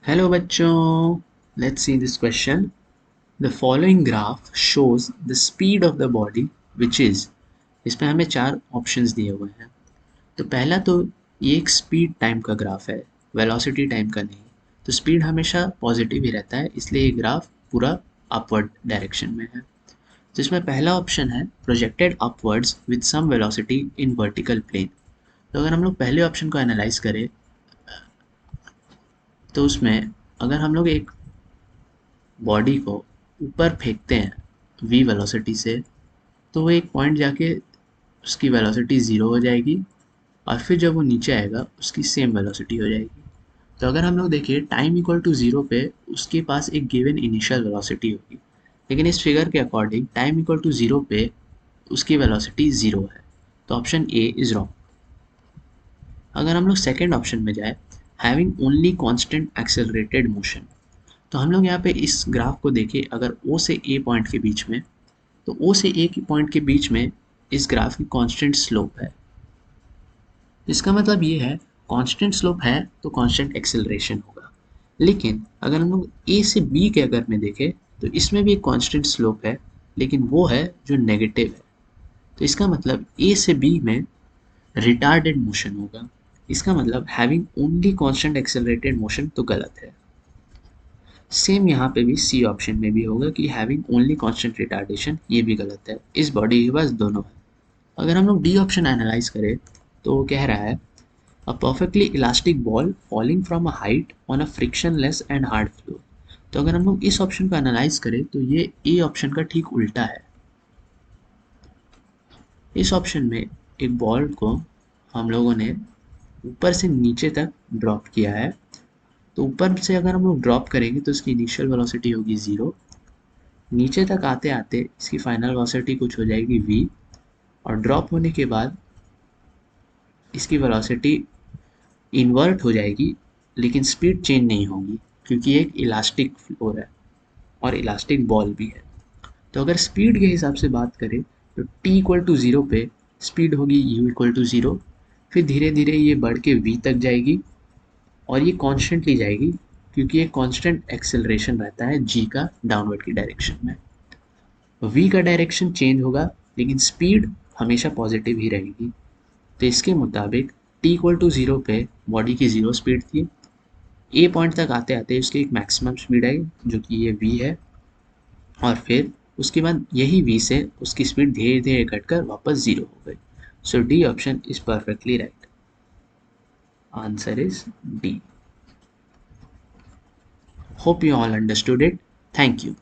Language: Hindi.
हेलो बच्चों, let's see this question. The following graph shows the speed of the body which is. इसमें हमें चार ऑप्शंस दिए हुए हैं. तो पहला तो ये एक स्पीड टाइम का ग्राफ है, वेलोसिटी टाइम का नहीं. तो स्पीड हमेशा पॉजिटिव ही रहता है, इसलिए ये ग्राफ पूरा अपवर्ड डायरेक्शन में है. जिसमें पहला ऑप्शन है projected upwards with some velocity in vertical plane. तो अगर हम लोग पहले ऑप्शन को एनालाइज करें तो उसमें अगर हम लोग एक बॉडी को ऊपर फेंकते हैं वी वेलोसिटी से, तो वो एक पॉइंट जाके उसकी वेलोसिटी ज़ीरो हो जाएगी और फिर जब वो नीचे आएगा उसकी सेम वेलोसिटी हो जाएगी. तो अगर हम लोग देखें टाइम इक्वल टू ज़ीरो पे उसके पास एक गिवन इनिशियल वेलोसिटी होगी, लेकिन इस फिगर के according time equal to zero पे उसकी वेलोसिटी ज़ीरो है. तो ऑप्शन ए इज़ रॉन्ग. अगर हम लोग सेकेंड ऑप्शन में जाए, having only constant accelerated motion, तो हम लोग यहाँ पे इस ग्राफ को देखें. अगर ओ से ए पॉइंट के बीच में, तो ओ से ए की पॉइंट के बीच में इस ग्राफ की कांस्टेंट स्लोप है. इसका मतलब ये है कांस्टेंट स्लोप है तो कांस्टेंट एक्सेलरेशन होगा. लेकिन अगर हम लोग ए से बी के अगर में देखें तो इसमें भी एक कांस्टेंट स्लोप है, लेकिन वो है जो नेगेटिव है. तो इसका मतलब ए से बी में रिटार्डेड मोशन होगा. इसका मतलब having only constant accelerated motion तो गलत है. सेम यहाँ पे भी सी ऑप्शन में भी होगा कि हैविंग ओनली कांस्टेंट रिटार्डेशन, ये भी गलत है. इस बॉडी के पास दोनों है. अगर हम लोग डी ऑप्शन एनालाइज करें तो वो कह रहा है अ perfectly elastic ball falling from a height on a frictionless and hard floor. तो अगर हम लोग इस ऑप्शन को एनालाइज करें तो ये ए ऑप्शन का ठीक उल्टा है. इस ऑप्शन में एक बॉल को हम लोगों ने ऊपर से नीचे तक ड्रॉप किया है. तो ऊपर से अगर हम लोग ड्रॉप करेंगे तो इसकी इनिशियल वेलोसिटी होगी ज़ीरो. नीचे तक आते आते इसकी फाइनल वेलोसिटी कुछ हो जाएगी v, और ड्रॉप होने के बाद इसकी वेलोसिटी इन्वर्ट हो जाएगी, लेकिन स्पीड चेंज नहीं होगी क्योंकि ये एक इलास्टिक फ्लोर है और इलास्टिक बॉल भी है. तो अगर स्पीड के हिसाब से बात करें तो t इक्वल टू ज़ीरो पे स्पीड होगी u इक्वल टू ज़ीरो. फिर धीरे धीरे ये बढ़ के v तक जाएगी और ये कॉन्स्टेंटली जाएगी क्योंकि ये कॉन्स्टेंट एक्सेलरेशन रहता है g का डाउनवर्ड की डायरेक्शन में. v का डायरेक्शन चेंज होगा लेकिन स्पीड हमेशा पॉजिटिव ही रहेगी. तो इसके मुताबिक t इक्वल टू ज़ीरो पे बॉडी की ज़ीरो स्पीड थी. ए पॉइंट तक आते आते उसकी एक मैक्सिमम स्पीड आई जो कि ये v है, और फिर उसके बाद यही v से उसकी स्पीड धीरे धीरे घटकर वापस ज़ीरो हो गई. So D option is perfectly right. Answer is D. Hope you all understood it. Thank you.